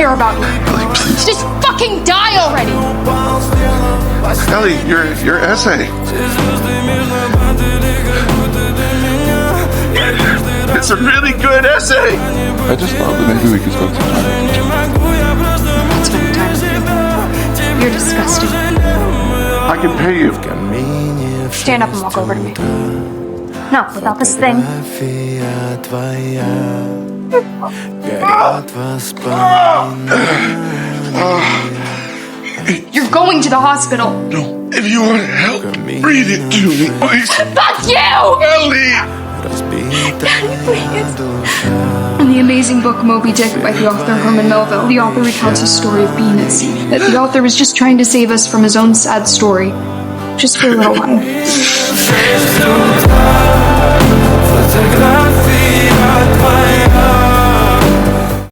care about you. Ellie, please. Just fucking die already! Ellie, your essay. It's a really good essay. I just thought that maybe we could spend some time with each other. Let's spend time with you. You're disgusting. I can pay you. Stand up and walk over to me. No, without this thing. You're going to the hospital. No, if you want help, read it to me, please. Fuck you! Ellie! In the amazing book Moby Dick by the author Herman Melville, the author recounts his story of being at sea. That the author was just trying to save us from his own sad story. Just for a little while.